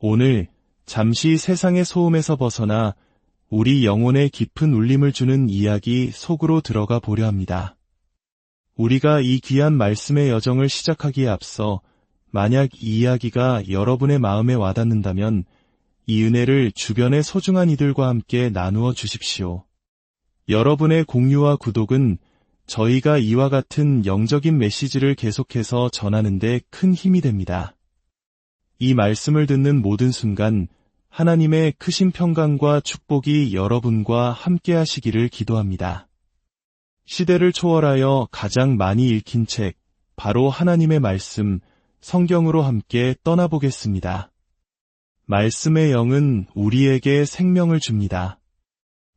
오늘 잠시 세상의 소음에서 벗어나 우리 영혼에 깊은 울림을 주는 이야기 속으로 들어가 보려 합니다. 우리가 이 귀한 말씀의 여정을 시작하기에 앞서 만약 이 이야기가 여러분의 마음에 와닿는다면 이 은혜를 주변의 소중한 이들과 함께 나누어 주십시오. 여러분의 공유와 구독은 저희가 이와 같은 영적인 메시지를 계속해서 전하는 데 큰 힘이 됩니다. 이 말씀을 듣는 모든 순간 하나님의 크신 평강과 축복이 여러분과 함께 하시기를 기도합니다. 시대를 초월하여 가장 많이 읽힌 책, 바로 하나님의 말씀, 성경으로 함께 떠나보겠습니다. 말씀의 영은 우리에게 생명을 줍니다.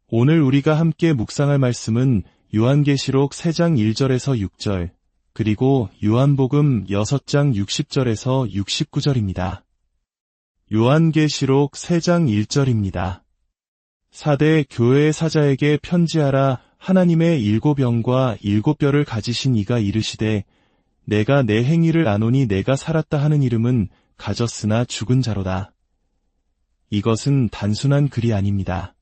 오늘 우리가 함께 묵상할 말씀은 요한계시록 3장 1절에서 6절, 그리고 요한복음 6장 60절에서 69절입니다. 요한계시록 3장 1절입니다. 4대 교회의 사자에게 편지하라. 하나님의 7영과 7뼈를 가지신 이가 이르시되 내가 내 행위를 아노니 내가 살았다 하는 이름은 가졌으나 죽은 자로다. 이것은 단순한 글이 아닙니다.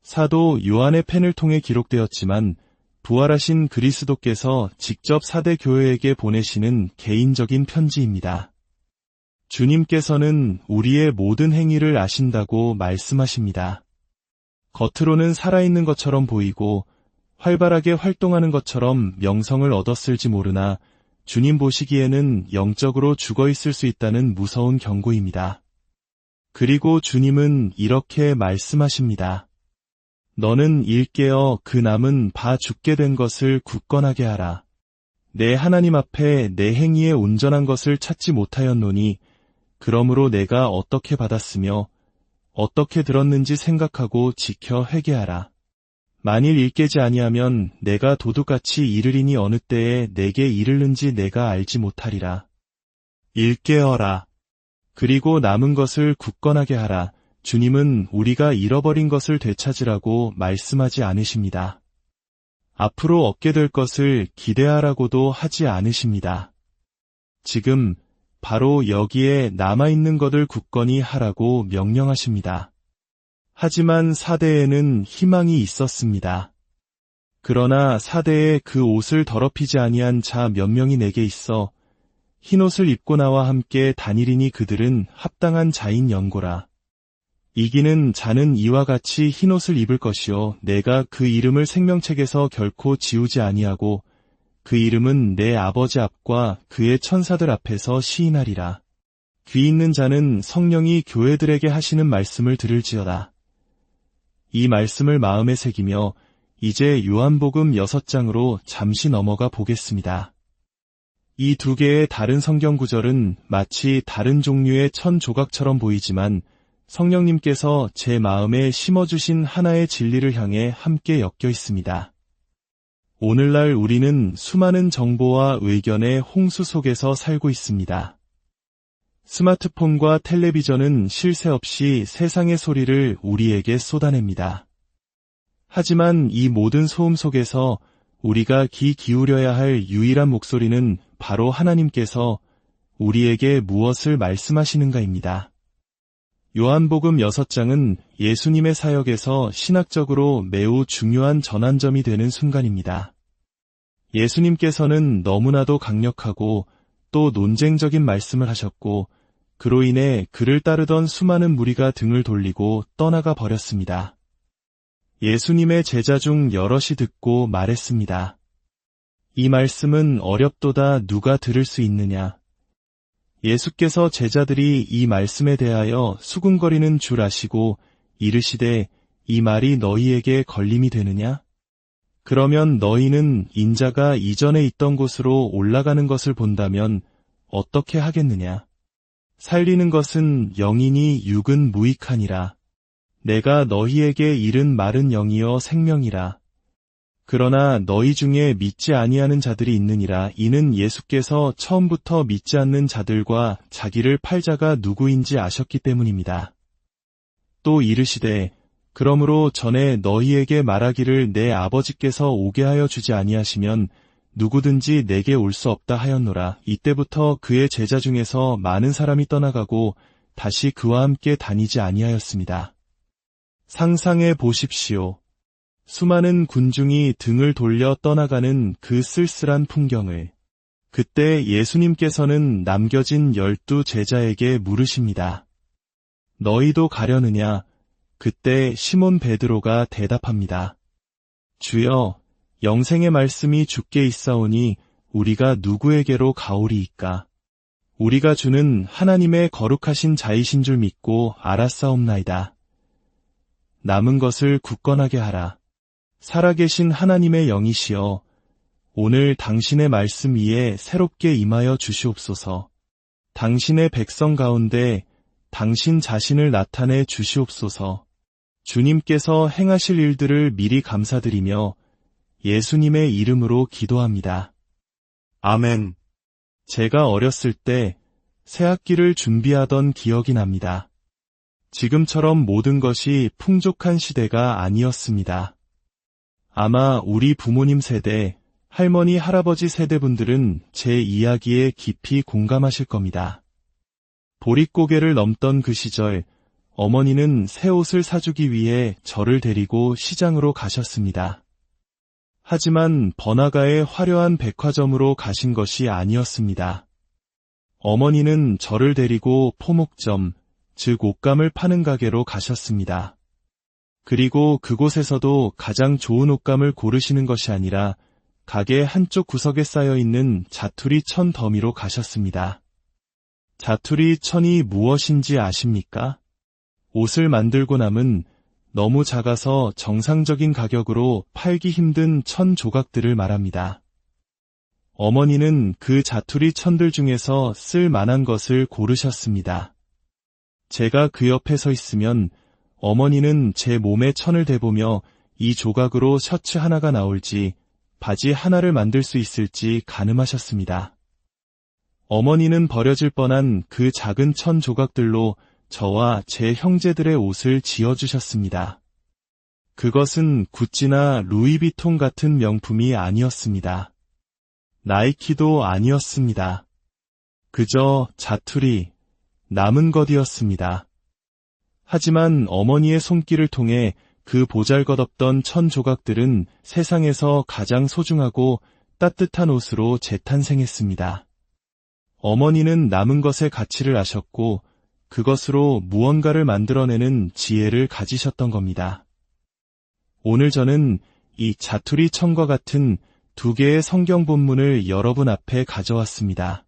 사도 요한의 펜을 통해 기록되었지만 부활하신 그리스도께서 직접 4대 교회에게 보내시는 개인적인 편지입니다. 주님께서는 우리의 모든 행위를 아신다고 말씀하십니다. 겉으로는 살아있는 것처럼 보이고 활발하게 활동하는 것처럼 명성을 얻었을지 모르나 주님 보시기에는 영적으로 죽어있을 수 있다는 무서운 경고입니다. 그리고 주님은 이렇게 말씀하십니다. 너는 일깨어 그 남은 바 죽게 된 것을 굳건하게 하라. 내 하나님 앞에 내 행위에 온전한 것을 찾지 못하였노니 그러므로 내가 어떻게 받았으며 어떻게 들었는지 생각하고 지켜 회개하라. 만일 일깨지 아니하면 내가 도둑같이 이르리니 어느 때에 내게 이르는지 내가 알지 못하리라. 일깨어라. 그리고 남은 것을 굳건하게 하라. 주님은 우리가 잃어버린 것을 되찾으라고 말씀하지 않으십니다. 앞으로 얻게 될 것을 기대하라고도 하지 않으십니다. 지금 바로 여기에 남아있는 것을 굳건히 하라고 명령하십니다. 하지만 4대에는 희망이 있었습니다. 그러나 4대에 그 옷을 더럽히지 아니한 자 몇 명이 내게 있어 흰옷을 입고 나와 함께 다니리니 그들은 합당한 자인 연고라. 이기는 자는 이와 같이 흰옷을 입을 것이요 내가 그 이름을 생명책에서 결코 지우지 아니하고 그 이름은 내 아버지 앞과 그의 천사들 앞에서 시인하리라. 귀 있는 자는 성령이 교회들에게 하시는 말씀을 들을지어다. 이 말씀을 마음에 새기며 이제 요한복음 6장으로 잠시 넘어가 보겠습니다. 이 두 개의 다른 성경 구절은 마치 다른 종류의 천 조각처럼 보이지만 성령님께서 제 마음에 심어주신 하나의 진리를 향해 함께 엮여 있습니다. 오늘날 우리는 수많은 정보와 의견의 홍수 속에서 살고 있습니다. 스마트폰과 텔레비전은 쉴 새 없이 세상의 소리를 우리에게 쏟아냅니다. 하지만 이 모든 소음 속에서 우리가 귀 기울여야 할 유일한 목소리는 바로 하나님께서 우리에게 무엇을 말씀하시는가입니다. 요한복음 6장은 예수님의 사역에서 신학적으로 매우 중요한 전환점이 되는 순간입니다. 예수님께서는 너무나도 강력하고 또 논쟁적인 말씀을 하셨고 그로 인해 그를 따르던 수많은 무리가 등을 돌리고 떠나가 버렸습니다. 예수님의 제자 중 여럿이 듣고 말했습니다. 이 말씀은 어렵도다 누가 들을 수 있느냐. 예수께서 제자들이 이 말씀에 대하여 수군거리는 줄 아시고 이르시되 이 말이 너희에게 걸림이 되느냐? 그러면 너희는 인자가 이전에 있던 곳으로 올라가는 것을 본다면 어떻게 하겠느냐? 살리는 것은 영이니 육은 무익하니라. 내가 너희에게 이른 말은 영이요 생명이라. 그러나 너희 중에 믿지 아니하는 자들이 있느니라. 이는 예수께서 처음부터 믿지 않는 자들과 자기를 팔 자가 누구인지 아셨기 때문입니다. 또 이르시되 그러므로 전에 너희에게 말하기를 내 아버지께서 오게 하여 주지 아니하시면 누구든지 내게 올 수 없다 하였노라. 이때부터 그의 제자 중에서 많은 사람이 떠나가고 다시 그와 함께 다니지 아니하였습니다. 상상해 보십시오. 수많은 군중이 등을 돌려 떠나가는 그 쓸쓸한 풍경을. 그때 예수님께서는 남겨진 12 제자에게 물으십니다. 너희도 가려느냐? 그때 시몬 베드로가 대답합니다. 주여, 영생의 말씀이 주께 있사오니 우리가 누구에게로 가오리이까? 우리가 주는 하나님의 거룩하신 자이신 줄 믿고 알았사옵나이다. 남은 것을 굳건하게 하라. 살아계신 하나님의 영이시여, 오늘 당신의 말씀 위에 새롭게 임하여 주시옵소서. 당신의 백성 가운데 당신 자신을 나타내 주시옵소서. 주님께서 행하실 일들을 미리 감사드리며 예수님의 이름으로 기도합니다. 아멘. 제가 어렸을 때 새학기를 준비하던 기억이 납니다. 지금처럼 모든 것이 풍족한 시대가 아니었습니다. 아마 우리 부모님 세대, 할머니, 할아버지 세대분들은 제 이야기에 깊이 공감하실 겁니다. 보릿고개를 넘던 그 시절, 어머니는 새 옷을 사주기 위해 저를 데리고 시장으로 가셨습니다. 하지만 번화가의 화려한 백화점으로 가신 것이 아니었습니다. 어머니는 저를 데리고 포목점, 즉 옷감을 파는 가게로 가셨습니다. 그리고 그곳에서도 가장 좋은 옷감을 고르시는 것이 아니라 가게 한쪽 구석에 쌓여있는 자투리 천 더미로 가셨습니다. 자투리 천이 무엇인지 아십니까? 옷을 만들고 남은 너무 작아서 정상적인 가격으로 팔기 힘든 천 조각들을 말합니다. 어머니는 그 자투리 천들 중에서 쓸 만한 것을 고르셨습니다. 제가 그 옆에 서 있으면 어머니는 제 몸에 천을 대보며 이 조각으로 셔츠 하나가 나올지 바지 하나를 만들 수 있을지 가늠하셨습니다. 어머니는 버려질 뻔한 그 작은 천 조각들로 저와 제 형제들의 옷을 지어주셨습니다. 그것은 구찌나 루이비통 같은 명품이 아니었습니다. 나이키도 아니었습니다. 그저 자투리, 남은 것이었습니다. 하지만 어머니의 손길을 통해 그 보잘것없던 천 조각들은 세상에서 가장 소중하고 따뜻한 옷으로 재탄생했습니다. 어머니는 남은 것의 가치를 아셨고 그것으로 무언가를 만들어내는 지혜를 가지셨던 겁니다. 오늘 저는 이 자투리 천과 같은 두 개의 성경 본문을 여러분 앞에 가져왔습니다.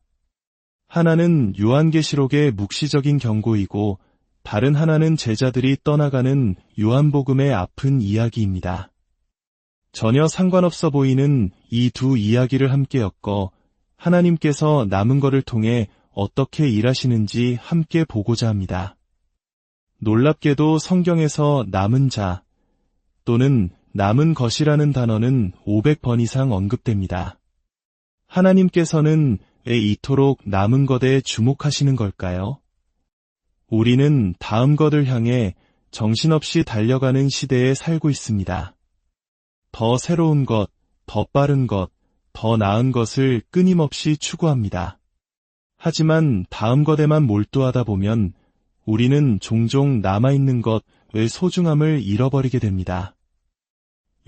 하나는 요한계시록의 묵시적인 경고이고 다른 하나는 제자들이 떠나가는 요한복음의 아픈 이야기입니다. 전혀 상관없어 보이는 이 두 이야기를 함께 엮어 하나님께서 남은 것을 통해 어떻게 일하시는지 함께 보고자 합니다. 놀랍게도 성경에서 남은 자 또는 남은 것이라는 단어는 500번 이상 언급됩니다. 하나님께서는 왜 이토록 남은 것에 주목하시는 걸까요? 우리는 다음 것을 향해 정신없이 달려가는 시대에 살고 있습니다. 더 새로운 것, 더 빠른 것, 더 나은 것을 끊임없이 추구합니다. 하지만 다음 것에만 몰두하다 보면 우리는 종종 남아있는 것의 소중함을 잃어버리게 됩니다.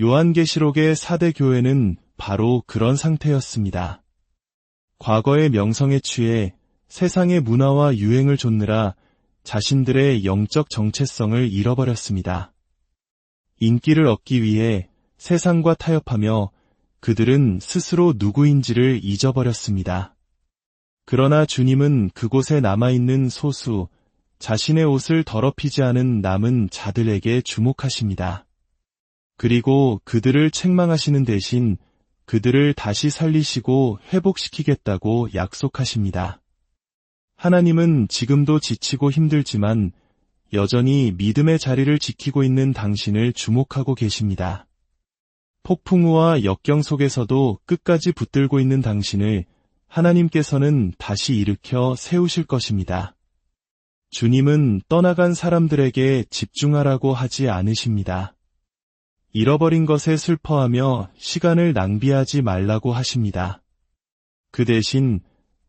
요한계시록의 4대 교회는 바로 그런 상태였습니다. 과거의 명성에 취해 세상의 문화와 유행을 좇느라 자신들의 영적 정체성을 잃어버렸습니다. 인기를 얻기 위해 세상과 타협하며 그들은 스스로 누구인지를 잊어버렸습니다. 그러나 주님은 그곳에 남아있는 소수, 자신의 옷을 더럽히지 않은 남은 자들에게 주목하십니다. 그리고 그들을 책망하시는 대신 그들을 다시 살리시고 회복시키겠다고 약속하십니다. 하나님은 지금도 지치고 힘들지만 여전히 믿음의 자리를 지키고 있는 당신을 주목하고 계십니다. 폭풍우와 역경 속에서도 끝까지 붙들고 있는 당신을 하나님께서는 다시 일으켜 세우실 것입니다. 주님은 떠나간 사람들에게 집중하라고 하지 않으십니다. 잃어버린 것에 슬퍼하며 시간을 낭비하지 말라고 하십니다. 그 대신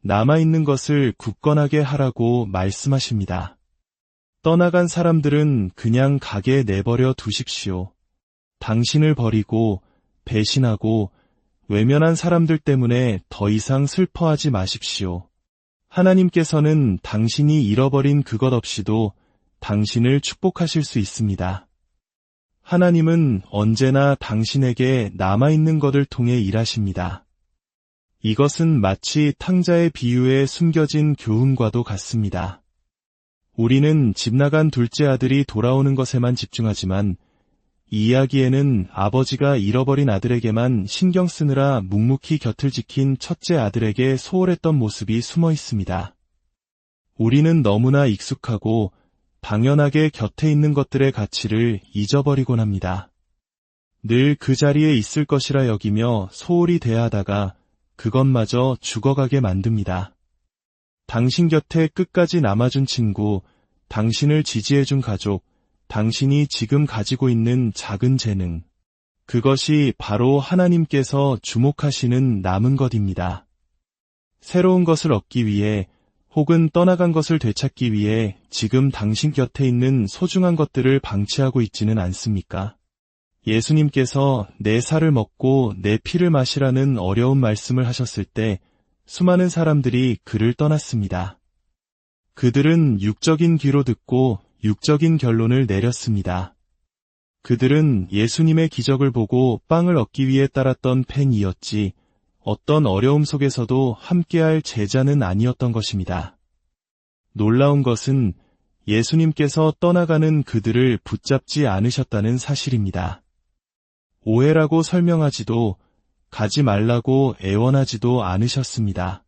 남아있는 것을 굳건하게 하라고 말씀하십니다. 떠나간 사람들은 그냥 가게 내버려 두십시오. 당신을 버리고 배신하고 외면한 사람들 때문에 더 이상 슬퍼하지 마십시오. 하나님께서는 당신이 잃어버린 그것 없이도 당신을 축복하실 수 있습니다. 하나님은 언제나 당신에게 남아있는 것을 통해 일하십니다. 이것은 마치 탕자의 비유에 숨겨진 교훈과도 같습니다. 우리는 집 나간 둘째 아들이 돌아오는 것에만 집중하지만 이 이야기에는 아버지가 잃어버린 아들에게만 신경 쓰느라 묵묵히 곁을 지킨 첫째 아들에게 소홀했던 모습이 숨어 있습니다. 우리는 너무나 익숙하고 당연하게 곁에 있는 것들의 가치를 잊어버리곤 합니다. 늘 그 자리에 있을 것이라 여기며 소홀히 대하다가 그것마저 죽어가게 만듭니다. 당신 곁에 끝까지 남아준 친구, 당신을 지지해준 가족, 당신이 지금 가지고 있는 작은 재능, 그것이 바로 하나님께서 주목하시는 남은 것입니다. 새로운 것을 얻기 위해 혹은 떠나간 것을 되찾기 위해 지금 당신 곁에 있는 소중한 것들을 방치하고 있지는 않습니까? 예수님께서 내 살을 먹고 내 피를 마시라는 어려운 말씀을 하셨을 때 수많은 사람들이 그를 떠났습니다. 그들은 육적인 귀로 듣고 육적인 결론을 내렸습니다. 그들은 예수님의 기적을 보고 빵을 얻기 위해 따랐던 팬이었지 어떤 어려움 속에서도 함께할 제자는 아니었던 것입니다. 놀라운 것은 예수님께서 떠나가는 그들을 붙잡지 않으셨다는 사실입니다. 오해라고 설명하지도 가지 말라고 애원하지도 않으셨습니다.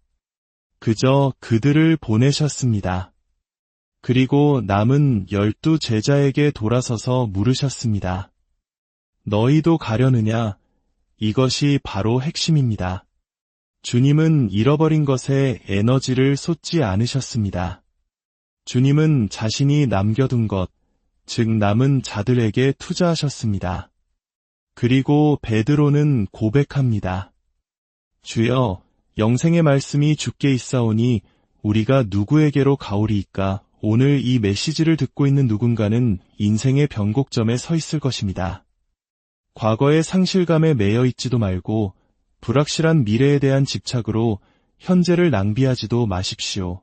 그저 그들을 보내셨습니다. 그리고 남은 12 제자에게 돌아서서 물으셨습니다. 너희도 가려느냐? 이것이 바로 핵심입니다. 주님은 잃어버린 것에 에너지를 쏟지 않으셨습니다. 주님은 자신이 남겨둔 것, 즉 남은 자들에게 투자하셨습니다. 그리고 베드로는 고백합니다. 주여, 영생의 말씀이 주께 있사오니 우리가 누구에게로 가오리이까? 오늘 이 메시지를 듣고 있는 누군가는 인생의 변곡점에 서 있을 것입니다. 과거의 상실감에 매여 있지도 말고 불확실한 미래에 대한 집착으로 현재를 낭비하지도 마십시오.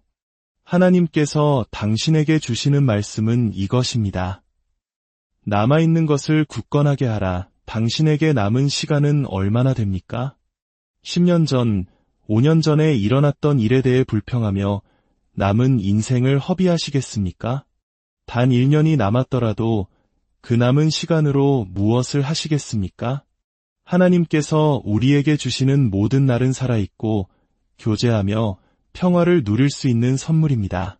하나님께서 당신에게 주시는 말씀은 이것입니다. 남아있는 것을 굳건하게 하라. 당신에게 남은 시간은 얼마나 됩니까? 10년 전, 5년 전에 일어났던 일에 대해 불평하며 남은 인생을 허비하시겠습니까? 단 1년이 남았더라도 그 남은 시간으로 무엇을 하시겠습니까? 하나님께서 우리에게 주시는 모든 날은 살아있고 교제하며 평화를 누릴 수 있는 선물입니다.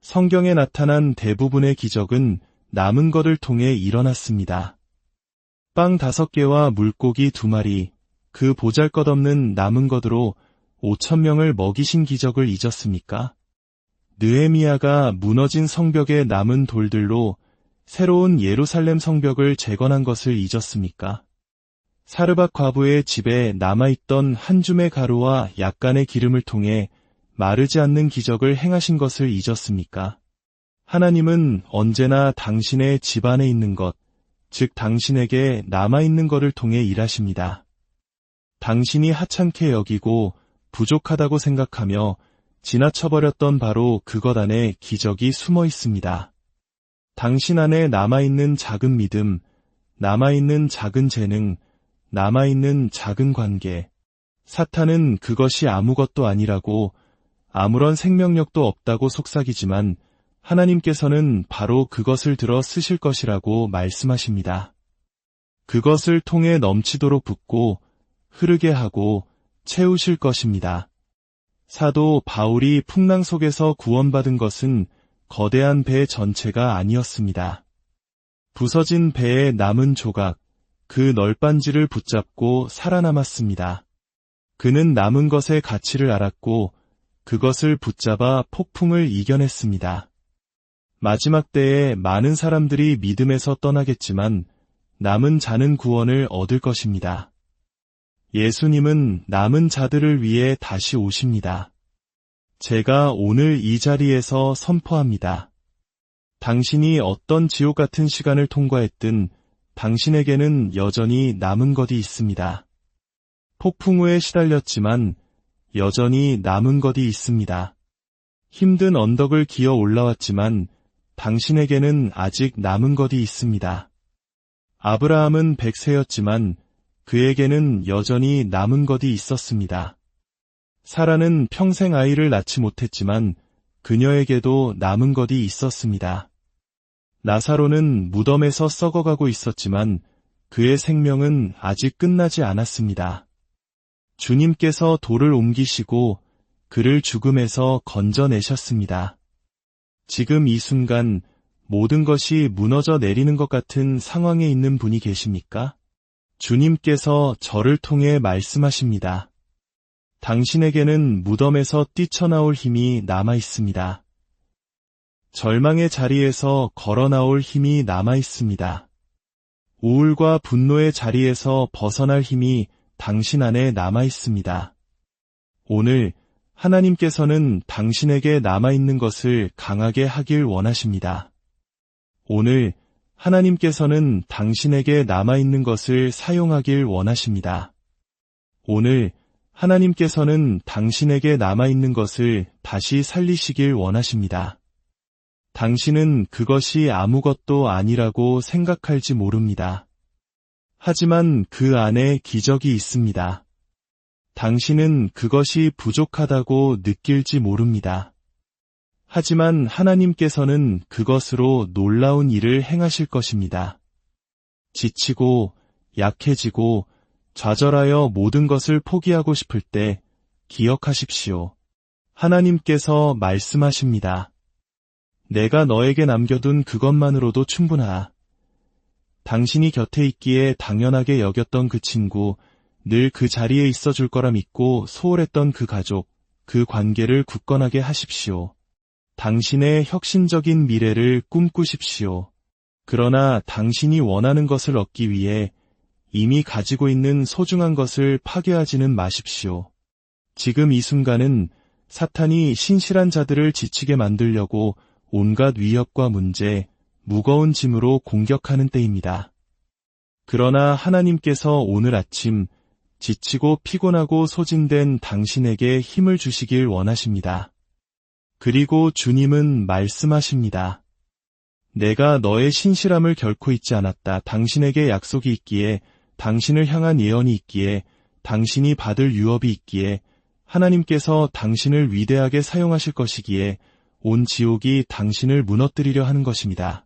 성경에 나타난 대부분의 기적은 남은 것을 통해 일어났습니다. 빵 5개와 물고기 2마리, 그 보잘것없는 남은 것으로 5,000명을 먹이신 기적을 잊었습니까? 느헤미야가 무너진 성벽에 남은 돌들로 새로운 예루살렘 성벽을 재건한 것을 잊었습니까? 사르밧 과부의 집에 남아있던 한 줌의 가루와 약간의 기름을 통해 마르지 않는 기적을 행하신 것을 잊었습니까? 하나님은 언제나 당신의 집 안에 있는 것, 즉 당신에게 남아있는 것을 통해 일하십니다. 당신이 하찮게 여기고 부족하다고 생각하며 지나쳐버렸던 바로 그것 안에 기적이 숨어 있습니다. 당신 안에 남아있는 작은 믿음, 남아있는 작은 재능, 남아있는 작은 관계. 사탄은 그것이 아무것도 아니라고, 아무런 생명력도 없다고 속삭이지만 하나님께서는 바로 그것을 들어 쓰실 것이라고 말씀하십니다. 그것을 통해 넘치도록 붓고 흐르게 하고 채우실 것입니다. 사도 바울이 풍랑 속에서 구원받은 것은 거대한 배 전체가 아니었습니다. 부서진 배의 남은 조각, 그 널빤지를 붙잡고 살아남았습니다. 그는 남은 것의 가치를 알았고 그것을 붙잡아 폭풍을 이겨냈습니다. 마지막 때에 많은 사람들이 믿음에서 떠나겠지만 남은 자는 구원을 얻을 것입니다. 예수님은 남은 자들을 위해 다시 오십니다. 제가 오늘 이 자리에서 선포합니다. 당신이 어떤 지옥 같은 시간을 통과했든 당신에게는 여전히 남은 것이 있습니다. 폭풍 우에 시달렸지만 여전히 남은 것이 있습니다. 힘든 언덕을 기어 올라왔지만 당신에게는 아직 남은 것이 있습니다. 아브라함은 100세였지만 그에게는 여전히 남은 것이 있었습니다. 사라는 평생 아이를 낳지 못했지만 그녀에게도 남은 것이 있었습니다. 나사로는 무덤에서 썩어가고 있었지만 그의 생명은 아직 끝나지 않았습니다. 주님께서 돌을 옮기시고 그를 죽음에서 건져내셨습니다. 지금 이 순간 모든 것이 무너져 내리는 것 같은 상황에 있는 분이 계십니까? 주님께서 저를 통해 말씀하십니다. 당신에게는 무덤에서 뛰쳐나올 힘이 남아 있습니다. 절망의 자리에서 걸어 나올 힘이 남아 있습니다. 우울과 분노의 자리에서 벗어날 힘이 당신 안에 남아 있습니다. 오늘 하나님께서는 당신에게 남아있는 것을 강하게 하길 원하십니다. 오늘 하나님께서는 당신에게 남아있는 것을 사용하길 원하십니다. 오늘 하나님께서는 당신에게 남아있는 것을 다시 살리시길 원하십니다. 당신은 그것이 아무것도 아니라고 생각할지 모릅니다. 하지만 그 안에 기적이 있습니다. 당신은 그것이 부족하다고 느낄지 모릅니다. 하지만 하나님께서는 그것으로 놀라운 일을 행하실 것입니다. 지치고 약해지고 좌절하여 모든 것을 포기하고 싶을 때 기억하십시오. 하나님께서 말씀하십니다. 내가 너에게 남겨둔 그것만으로도 충분하다. 당신이 곁에 있기에 당연하게 여겼던 그 친구, 늘 그 자리에 있어 줄 거라 믿고 소홀했던 그 가족, 그 관계를 굳건하게 하십시오. 당신의 혁신적인 미래를 꿈꾸십시오. 그러나 당신이 원하는 것을 얻기 위해 이미 가지고 있는 소중한 것을 파괴하지는 마십시오. 지금 이 순간은 사탄이 신실한 자들을 지치게 만들려고 온갖 위협과 문제, 무거운 짐으로 공격하는 때입니다. 그러나 하나님께서 오늘 아침 지치고 피곤하고 소진된 당신에게 힘을 주시길 원하십니다. 그리고 주님은 말씀하십니다. 내가 너의 신실함을 결코 잊지 않았다. 당신에게 약속이 있기에, 당신을 향한 예언이 있기에, 당신이 받을 유업이 있기에, 하나님께서 당신을 위대하게 사용하실 것이기에 온 지옥이 당신을 무너뜨리려 하는 것입니다.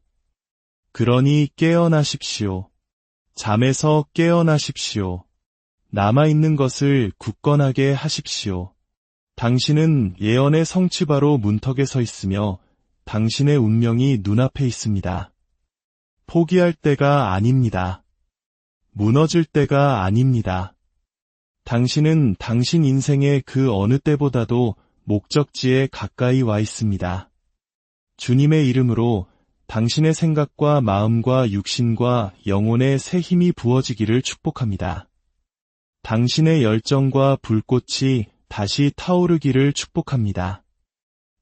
그러니 깨어나십시오. 잠에서 깨어나십시오. 남아있는 것을 굳건하게 하십시오. 당신은 예언의 성취바로 문턱에 서 있으며 당신의 운명이 눈앞에 있습니다. 포기할 때가 아닙니다. 무너질 때가 아닙니다. 당신은 당신 인생의 그 어느 때보다도 목적지에 가까이 와 있습니다. 주님의 이름으로 당신의 생각과 마음과 육신과 영혼에 새 힘이 부어지기를 축복합니다. 당신의 열정과 불꽃이 다시 타오르기를 축복합니다.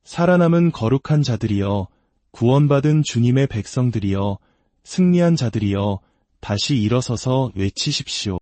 살아남은 거룩한 자들이여, 구원받은 주님의 백성들이여, 승리한 자들이여, 다시 일어서서 외치십시오.